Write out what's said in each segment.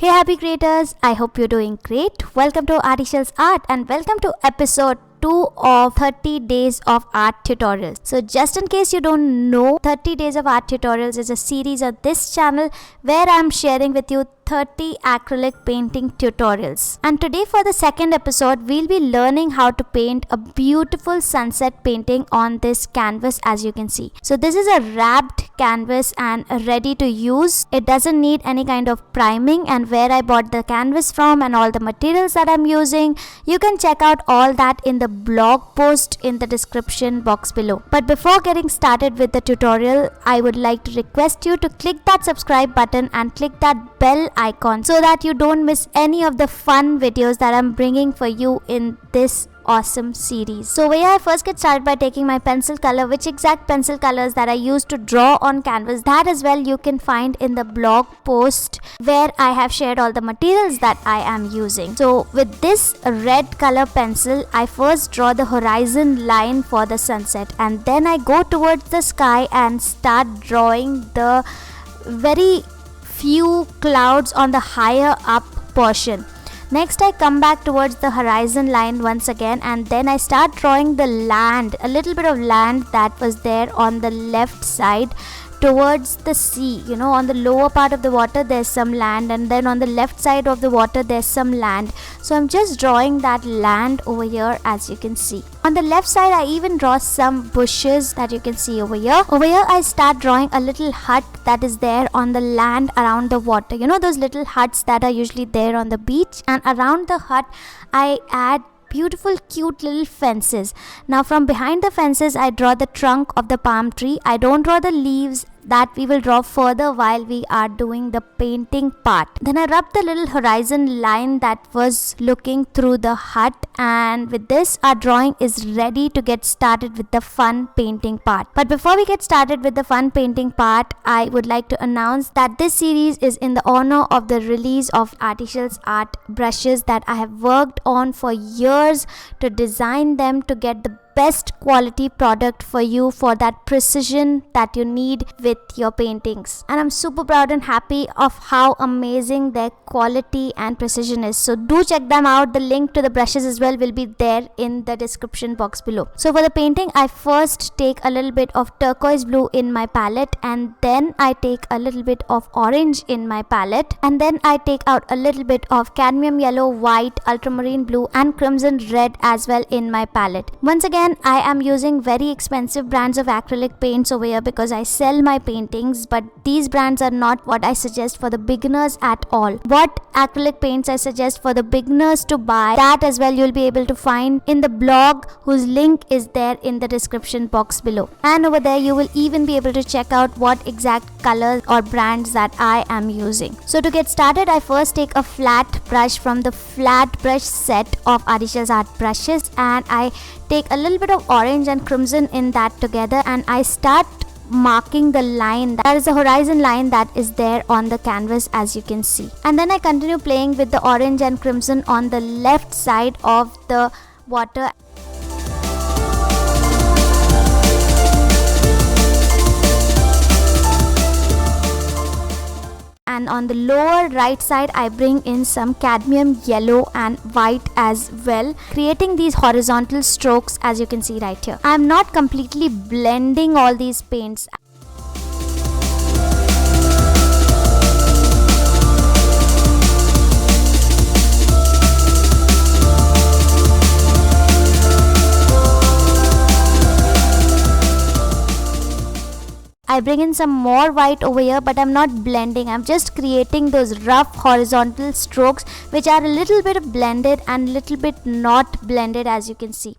Hey happy creators, I hope you're doing great. Welcome to Artyshils Art and welcome to episode 2 of 30 days of art tutorials. So just in case you don't know, 30 days of art tutorials is a series on this channel where I'm sharing with you 30 acrylic painting tutorials. And today for the second episode, we'll be learning how to paint a beautiful sunset painting on this canvas as you can see. So this is a wrapped canvas and ready to use. It doesn't need any kind of priming, and where I bought the canvas from and all the materials that I'm using, you can check out all that in the blog post in the description box below. But before getting started with the tutorial, I would like to request you to click that subscribe button and click that bell icon so that you don't miss any of the fun videos that I'm bringing for you in this awesome series. So where I first get started by taking my pencil color, which exact pencil colors that I used to draw on canvas, that as well you can find in the blog post where I have shared all the materials that I am using. So with this red color pencil, I first draw the horizon line for the sunset, and then I go towards the sky and start drawing the very few clouds on the higher up portion. Next I come back towards the horizon line once again, and then I start drawing the land, a little bit of land that was there on the left side towards the sea. You know, on the lower part of the water there's some land, and then on the left side of the water there's some land. So I'm just drawing that land over here as you can see. On the left side I even draw some bushes that you can see over here. Over here I start drawing a little hut that is there on the land around the water. You know those little huts that are usually there on the beach, and around the hut I add beautiful cute little fences. Now from behind the fences I draw the trunk of the palm tree. I don't draw the leaves, that we will draw further while we are doing the painting part. Then I rub the little horizon line that was looking through the hut, and with this our drawing is ready to get started with the fun painting part. But before we get started with the fun painting part, I would like to announce that this series is in the honor of the release of Artyshils art brushes that I have worked on for years to design them to get the best quality product for you for that precision that you need with your paintings. And I'm super proud and happy of how amazing their quality and precision is. So do check them out. The link to the brushes as well will be there in the description box below. So for the painting, I first take a little bit of turquoise blue in my palette, and then I take a little bit of orange in my palette, and then I take out a little bit of cadmium yellow, white, ultramarine blue and crimson red as well in my palette. Once again, I am using very expensive brands of acrylic paints over here because I sell my paintings, but these brands are not what I suggest for the beginners at all. What acrylic paints I suggest for the beginners to buy, that as well you'll be able to find in the blog, whose link is there in the description box below. And over there you will even be able to check out what exact colors or brands that I am using. So to get started, I first take a flat brush from the flat brush set of Artyshils art brushes, and I take a little bit of orange and crimson in that together, and I start marking the line, that is the horizon line that is there on the canvas as you can see. And then I continue playing with the orange and crimson on the left side of the water. And on the lower right side I bring in some cadmium yellow and white as well, creating these horizontal strokes as you can see right here. I am not completely blending all these paints. I bring in some more white over here, but I'm not blending. I'm just creating those rough horizontal strokes which are a little bit blended and little bit not blended as you can see.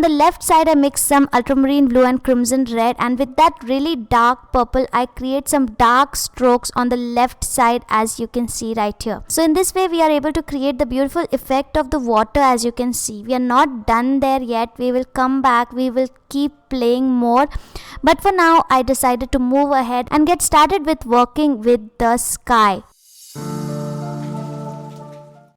the left side I mix some ultramarine blue and crimson red, and with that really dark purple I create some dark strokes on the left side, as you can see right here. So in this way we are able to create the beautiful effect of the water. As you can see, we are not done there yet. We will come back, we will keep playing more, but for now I decided to move ahead and get started with working with the sky.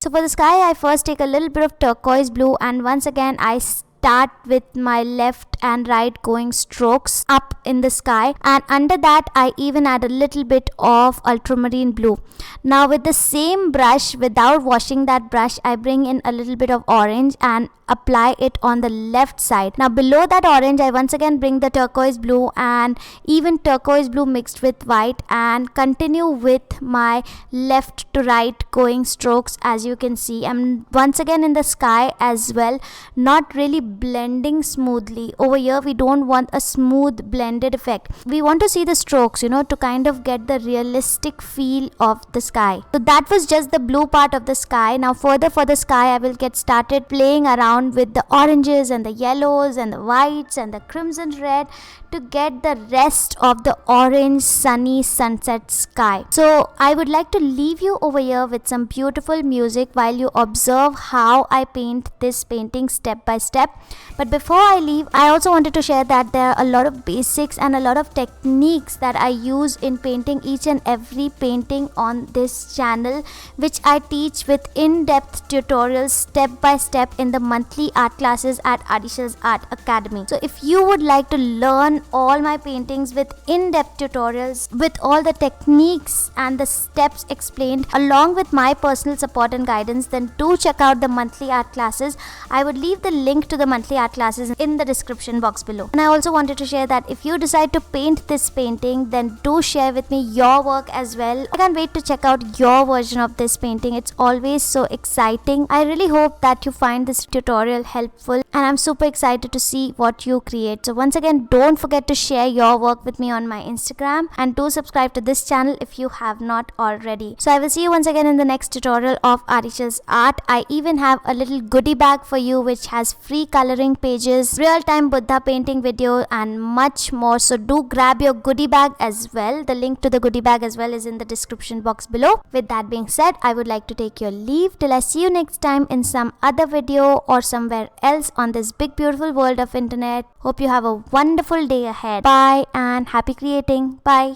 So for the sky I first take a little bit of turquoise blue, and once again I start with my left and right going strokes up in the sky, and under that I even add a little bit of ultramarine blue. Now with the same brush, without washing that brush, I bring in a little bit of orange and apply it on the left side. Now below that orange I once again bring the turquoise blue and even turquoise blue mixed with white, and continue with my left to right going strokes. As you can see, I'm once again in the sky as well, not really blending smoothly. Over here we don't want a smooth blended effect. We want to see the strokes, to kind of get the realistic feel of the sky. So that was just the blue part of the sky. Now further for the sky I will get started playing around with the oranges and the yellows and the whites and the crimson red to get the rest of the orange sunny sunset sky. So I would like to leave you over here with some beautiful music while you observe how I paint this painting step by step. But before I leave, I also wanted to share that there are a lot of basics and a lot of techniques that I use in painting each and every painting on this channel, which I teach with in-depth tutorials step by step in the monthly art classes at Artyshils Art Academy. So if you would like to learn all my paintings with in-depth tutorials with all the techniques and the steps explained along with my personal support and guidance, then do check out the monthly art classes. I would leave the link to the monthly art classes in the description box below. And I also wanted to share that if you decide to paint this painting, then do share with me your work as well. I can't wait to check out your version of this painting. It's always so exciting. I really hope that you find this tutorial helpful, and I'm super excited to see what you create. So once again, don't forget to share your work with me on my Instagram, and do subscribe to this channel if you have not already. So I will see you once again in the next tutorial of Artyshils Art. I even have a little goodie bag for you which has free coloring pages, real-time Buddha painting video, and much more. So do grab your goodie bag as well. The link to the goodie bag as well is in the description box below. With that being said, I would like to take your leave till I see you next time in some other video or somewhere else on this big beautiful world of internet. Hope you have a wonderful day ahead. Bye and happy creating. Bye.